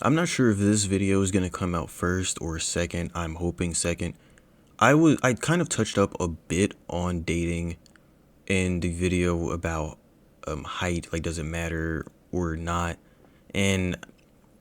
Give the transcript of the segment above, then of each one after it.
I'm not sure if this video is gonna come out first or second. I'm hoping second. I kind of touched up a bit on dating in the video about height, like does it matter or not. And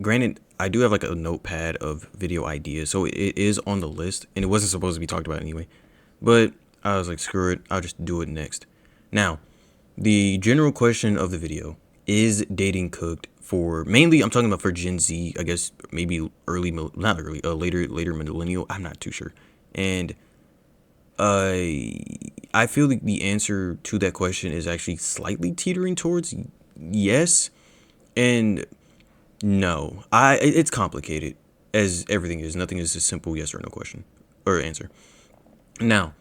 granted, I do have like a notepad of video ideas, so it is on the list, and it wasn't supposed to be talked about anyway. But I was like, screw it, I'll just do it next. Now, the general question of the video is dating cooked for mainly I'm talking about for Gen Z, I guess maybe not early, later millennial. I'm not too sure, and uh, I feel like the answer to that question is actually slightly teetering towards yes and no. It's complicated as everything is. Nothing is a simple yes or no question or answer. Now,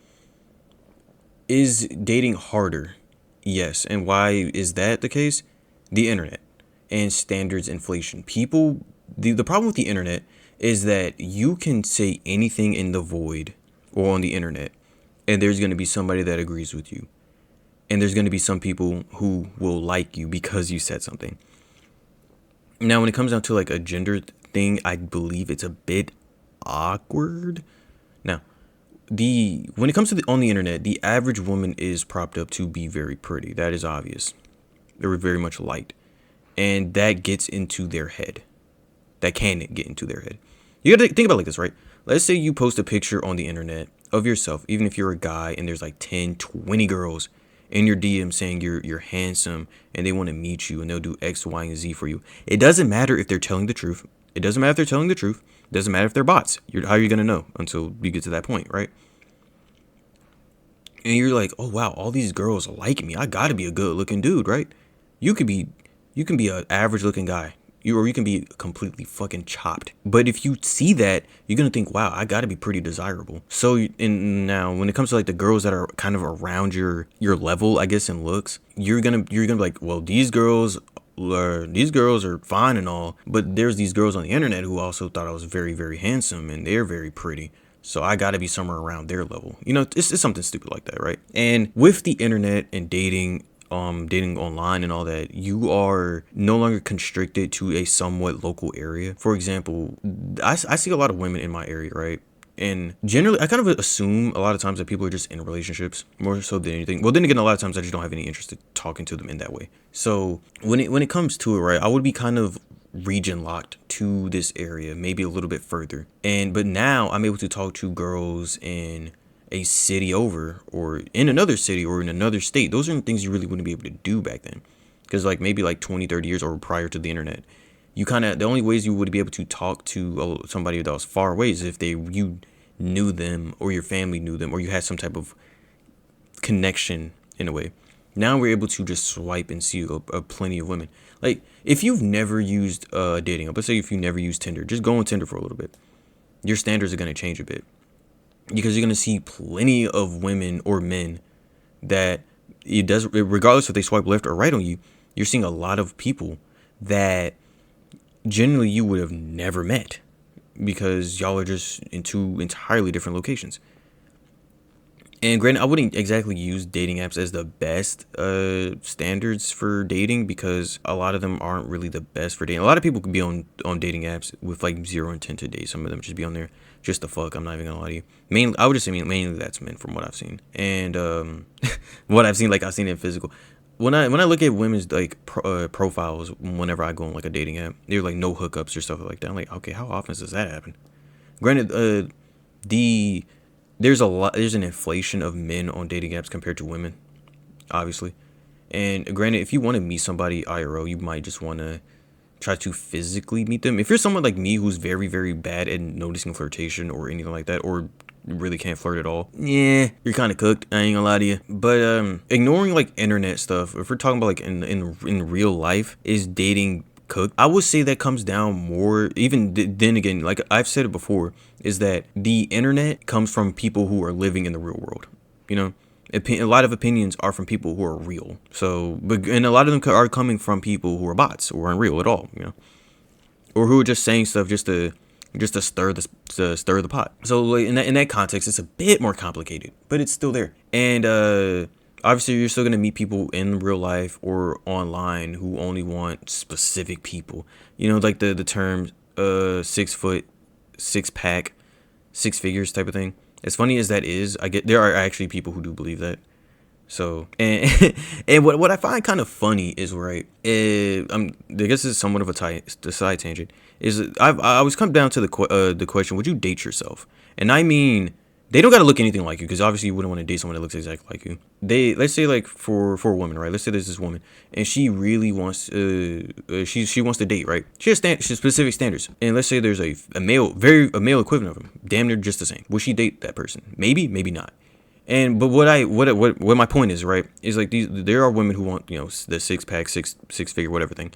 is dating harder? Yes. And why is that the case? The internet and standards inflation. The problem with the internet is that you can say anything in the void or on the internet, and there's going to be somebody that agrees with you. And there's going to be some people who will like you because you said something. Now, when it comes down to like a gender thing, I believe it's a bit awkward. Now, the when it comes to on the internet, the average woman is propped up to be very pretty. That is obvious. They're very much liked, and that gets into their head. That can get into their head. You got to think about it like this, right? Let's say you post a picture on the internet of yourself, even if you're a guy, and there's like 10, 20 girls in your DM saying you're handsome and they want to meet you and they'll do X, Y, and Z for you. It doesn't matter if they're telling the truth. It doesn't matter if they're telling the truth. It doesn't matter if they're bots. How are you gonna know until you get to that point, right? And you're like, oh wow, all these girls like me. I gotta be a good looking dude, right? You could be you can be an average looking guy. You can be completely fucking chopped. But if you see that, you're gonna think, wow, I gotta be pretty desirable. So and now when it comes to like the girls that are kind of around your level, I guess in looks, you're gonna be like, well, these girls are fine and all, but there's these girls on the internet who also thought I was very, very handsome and they're very pretty. So I gotta be somewhere around their level. It's something stupid like that, right? And with the internet and dating online and all that, you are no longer constricted to a somewhat local area. For example, I see a lot of women in my area, right? And generally, I kind of assume a lot of times that people are just in relationships more so than anything. Well, then again, a lot of times I just don't have any interest in talking to them in that way. So when it comes to it, right, I would be kind of region locked to this area, maybe a little bit further. But now I'm able to talk to girls in a city over or in another city or in another state. Those are things you really wouldn't be able to do back then. Because like maybe like 20, 30 years or prior to the internet, the only ways you would be able to talk to somebody that was far away is if you knew them or your family knew them or you had some type of connection in a way. Now we're able to just swipe and see a plenty of women. Like if you've never used dating app, let's say if you never used Tinder, just go on Tinder for a little bit. Your standards are going to change a bit because you're going to see plenty of women or men that regardless if they swipe left or right on you, you're seeing a lot of people that generally you would have never met because y'all are just in two entirely different locations. And granted, I wouldn't exactly use dating apps as the best standards for dating because a lot of them aren't really the best for dating. A lot of people could be on dating apps with like zero intent to date. Some of them just be on there just to fuck. I'm not even gonna lie to you. Mainly, I would just say mainly that's men from what I've seen. And what I've seen, like I've seen it in physical. When I look at women's like profiles, whenever I go on like a dating app, they're like no hookups or stuff like that. I'm like, okay, how often does that happen? Granted, the there's an inflation of men on dating apps compared to women, obviously. And granted, if you want to meet somebody IRL, you might just want to try to physically meet them. If you're someone like me who's very, very bad at noticing flirtation or anything like that, or really can't flirt at all, yeah, you're kind of cooked. I ain't gonna lie to you. But ignoring like internet stuff, if we're talking about like in real life, is dating cooked? I would say that comes down more. Even then again, like I've said it before, is that the internet comes from people who are living in the real world. You know, a lot of opinions are from people who are real. So, and a lot of them are coming from people who are bots or aren't real at all. You know, or who are just saying stuff just to stir the pot. So like, in that context, it's a bit more complicated, but it's still there. And obviously, you're still gonna meet people in real life or online who only want specific people. You know, like the term 6 foot, six pack, six figures type of thing. As funny as that is, I get there are actually people who do believe that. So and and what I find kind of funny is right. I guess it's somewhat of a side tangent. Is I always come down to the question: would you date yourself? And I mean, they don't gotta look anything like you, because obviously you wouldn't want to date someone that looks exactly like you. Let's say like for a woman, right? Let's say there's this woman and she really wants she wants to date, right? She has specific standards, and let's say there's a male equivalent of him, damn near just the same. Would she date that person? Maybe, maybe not. And but what my point is, right, is like there are women who want, the six pack, six figure, whatever thing.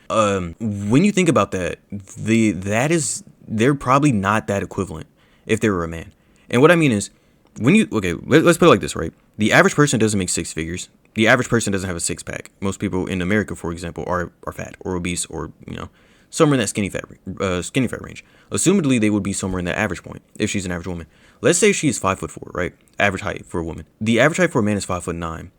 When you think about that, they're probably not that equivalent if they were a man. And what I mean is, let's put it like this, right? The average person doesn't make six figures. The average person doesn't have a six pack. Most people in America, for example, are fat or obese, or somewhere in that skinny fat range. Assumedly, they would be somewhere in that average point if she's an average woman. Let's say she's 5'4", right? Average height for a woman. The average height for a man is 5'9".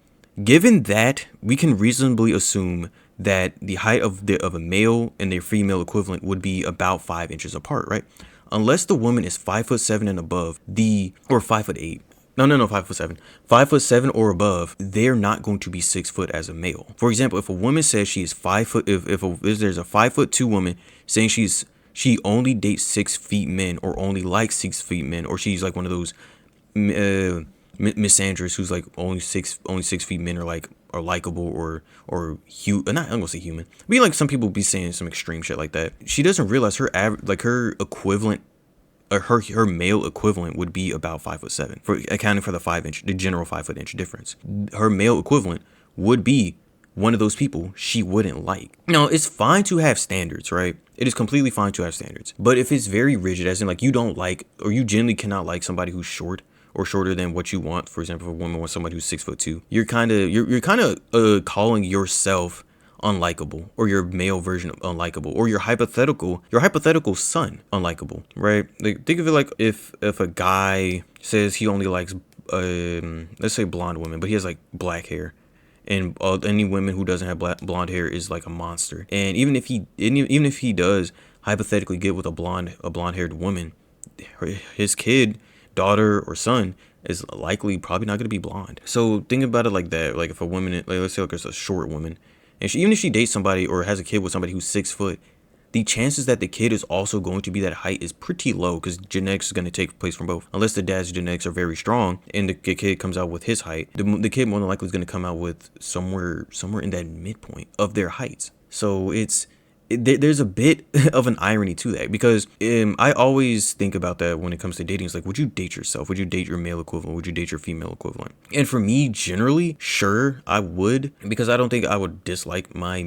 Given that, we can reasonably assume that the height of a male and their female equivalent would be about 5 inches apart, right? Unless the woman is 5'7" and above, or 5'8". No, 5'7". 5'7" or above, they're not going to be 6 foot as a male. For example, if a woman says she is 5 foot, if there's a 5'2" woman saying she only dates 6 feet men, or only likes 6 feet men, or she's like one of those misandrous who's like only six feet men are likable, or not, I'm gonna say human. Be like, some people be saying some extreme shit like that. She doesn't realize her her equivalent, or her male equivalent would be about 5'7", for accounting for the general 5'inch difference. Her male equivalent would be one of those people she wouldn't like. Now, it's fine to have standards, right? It is completely fine to have standards. But if it's very rigid, as in like you don't like, or you generally cannot like somebody who's short or shorter than what you want. For example, if a woman wants somebody who's 6'2", you're kind of calling yourself unlikable, or your male version of unlikable, or your hypothetical son unlikable, right? Like, think of it like if a guy says he only likes let's say blonde women, but he has like black hair, and any women who doesn't have blonde hair is like a monster. And even if he does hypothetically get with a blonde haired woman, his kid, daughter or son is likely probably not going to be blonde. So think about it like that. Like if a woman, like let's say like there's a short woman, and even if she dates somebody or has a kid with somebody who's 6 foot, the chances that the kid is also going to be that height is pretty low, because genetics is going to take place from both. Unless the dad's genetics are very strong and the kid comes out with his height, the kid more than likely is going to come out with somewhere in that midpoint of their heights. So there's a bit of an irony to that, because I always think about that when it comes to dating. It's like, would you date yourself? Would you date your male equivalent? Would you date your female equivalent? And for me, generally, sure, I would, because I don't think I would dislike my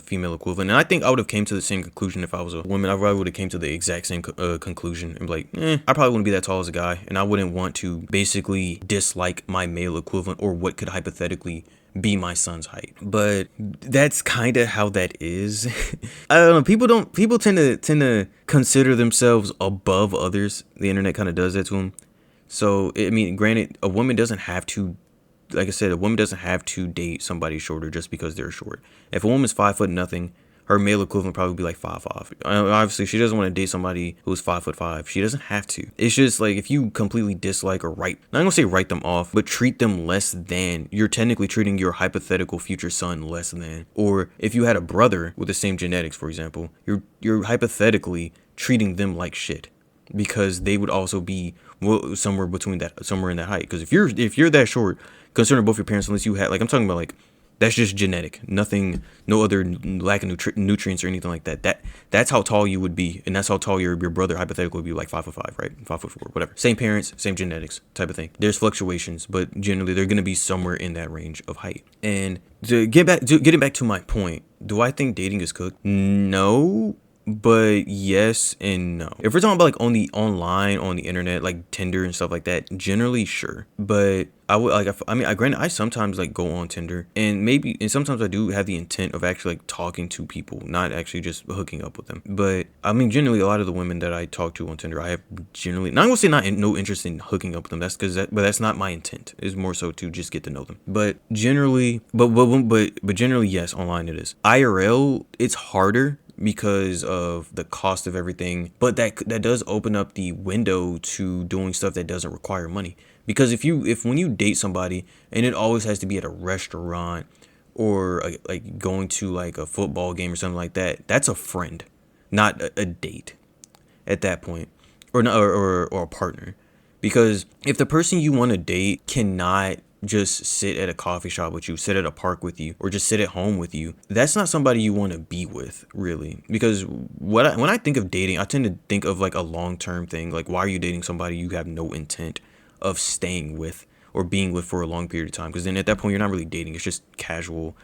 female equivalent. And I think I would have came to the same conclusion if I was a woman. I probably would have came to the exact same conclusion and be like, I probably wouldn't be that tall as a guy, and I wouldn't want to basically dislike my male equivalent, or what could hypothetically be my son's height. But that's kind of how that is. I don't know. People tend to consider themselves above others. The internet kind of does that to them. So, I mean, granted, a woman doesn't have to, like I said, a woman doesn't have to date somebody shorter just because they're short. If a woman's 5 foot nothing, her male equivalent probably be like 5'5". Obviously, she doesn't want to date somebody who's 5'5". She doesn't have to. It's just like, if you completely dislike, or not gonna say write them off, but treat them less than, you're technically treating your hypothetical future son less than. Or if you had a brother with the same genetics, for example, you're hypothetically treating them like shit, because they would also be somewhere in that height. Because if you're that short, considering both your parents, unless you had, like, I'm talking about like, that's just genetic. Nothing, no other lack of nutrients or anything like that. That's how tall you would be, and that's how tall your brother hypothetically would be, like 5'5", right? 5'4", whatever. Same parents, same genetics, type of thing. There's fluctuations, but generally they're gonna be somewhere in that range of height. And getting back to my point, do I think dating is cooked? No. But yes and no. If we're talking about like on the internet, like Tinder and stuff like that, generally sure. But I would like, granted, I sometimes like go on Tinder, and sometimes I do have the intent of actually like talking to people, not actually just hooking up with them. But I mean, generally a lot of the women that I talk to on Tinder, I have generally, not gonna say no interest in hooking up with them. That's but that's not my intent. It's more so to just get to know them. But generally, but generally, yes, online it is. IRL, it's harder, because of the cost of everything. But that does open up the window to doing stuff that doesn't require money. Because if when you date somebody and it always has to be at a restaurant or like going to like a football game or something like that, that's a friend, not a date at that point, or not, or a partner. Because if the person you want to date cannot just sit at a coffee shop with you, sit at a park with you, or just sit at home with you, that's not somebody you want to be with, really. Because when I think of dating, I tend to think of like a long-term thing. Like, why are you dating somebody you have no intent of staying with or being with for a long period of time? Because then at that point, you're not really dating. It's just casual.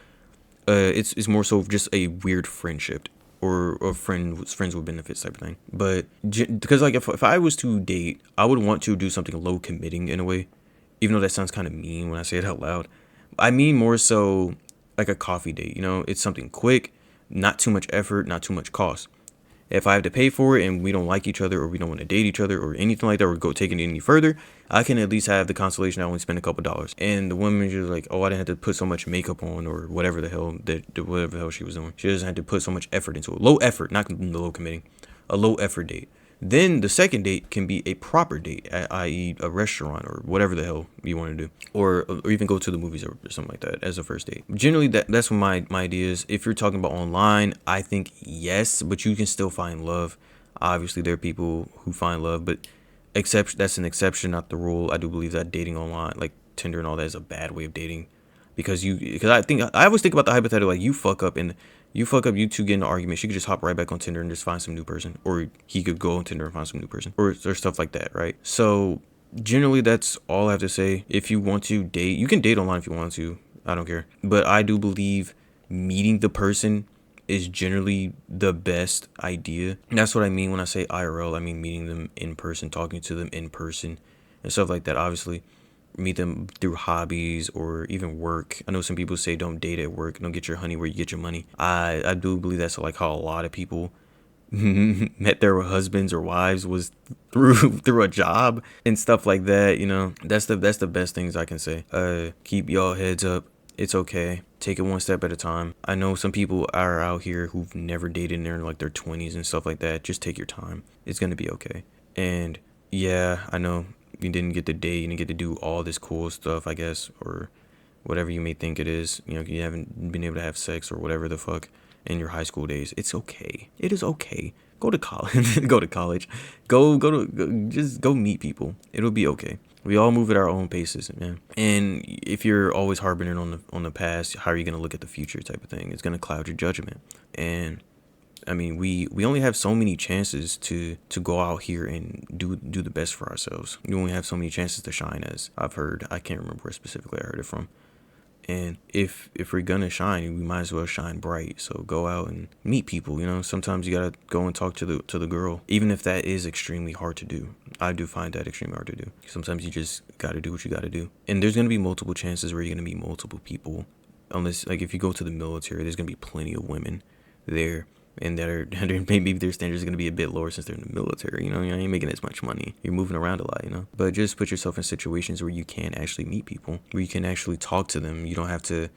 It's more so just a weird friendship or friends with benefits type of thing. But because like if I was to date, I would want to do something low committing in a way, even though that sounds kind of mean when I say it out loud. I mean more so like a coffee date. It's something quick, not too much effort, not too much cost. If I have to pay for it and we don't like each other or we don't want to date each other or anything like that or go take it any further, I can at least have the consolation I only spend a couple dollars. And the woman just like, oh, I didn't have to put so much makeup on or whatever the hell she was doing. She doesn't have to put so much effort into it. Low effort, not the low committing, a low effort date. Then the second date can be a proper date, i.e. a restaurant or whatever the hell you want to do, or even go to the movies or something like that as a first date. Generally, that's what my idea is. If you're talking about online, I think yes, but you can still find love. Obviously, there are people who find love, but that's an exception, not the rule. I do believe that dating online, like Tinder and all that, is a bad way of dating. Because I always think about the hypothetical, like you fuck up, you two get in an argument, she could just hop right back on Tinder and just find some new person, or he could go on Tinder and find some new person, or stuff like that, right? So generally, that's all I have to say. If you want to date, you can date online if you want to. I don't care, but I do believe meeting the person is generally the best idea. And that's what I mean when I say IRL. I mean meeting them in person, talking to them in person, and stuff like that. Obviously, meet them through hobbies or even work. I know some people say don't date at work, don't get your honey where you get your money. I do believe that's like how a lot of people met their husbands or wives, was through a job and stuff like that. That's the best things I can say. Keep y'all heads up. It's okay. Take it one step at a time. I know some people are out here who've never dated and they're in like their 20s and stuff like that. Just take your time. It's gonna be okay. And yeah, I know you didn't get to date, you didn't get to do all this cool stuff, I guess, or whatever you may think it is. You haven't been able to have sex or whatever the fuck in your high school days. It's okay. It is okay. Go to college. Go to college. Just go meet people. It'll be okay. We all move at our own paces, man. And if you're always harboring on the past, how are you gonna look at the future, type of thing? It's gonna cloud your judgment. And I mean, we only have so many chances to go out here and do the best for ourselves. We only have so many chances to shine, as I've heard. I can't remember where specifically I heard it from. And if we're gonna shine, we might as well shine bright. So go out and meet people. Sometimes you gotta go and talk to the girl, even if that is extremely hard to do. I do find that extremely hard to do. Sometimes you just gotta do what you gotta do. And there's gonna be multiple chances where you're gonna meet multiple people. Unless, like, if you go to the military, there's gonna be plenty of women there. And maybe their standards are going to be a bit lower since they're in the military. You ain't making as much money. You're moving around a lot, But just put yourself in situations where you can actually meet people, where you can actually talk to them. You don't have to,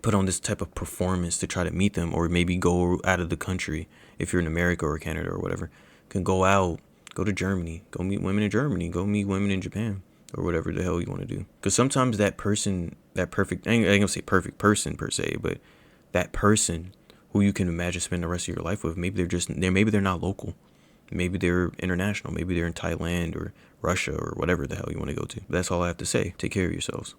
put on this type of performance to try to meet them, or maybe go out of the country if you're in America or Canada or whatever. You can go out, go to Germany, go meet women in Germany, go meet women in Japan, or whatever the hell you want to do. Because sometimes that person, that perfect, I ain't going to say perfect person per se, but that person who you can imagine spending the rest of your life with, maybe they're not local, maybe they're international, maybe they're in Thailand or Russia or whatever the hell you want to go to. That's all I have to say. Take care of yourselves.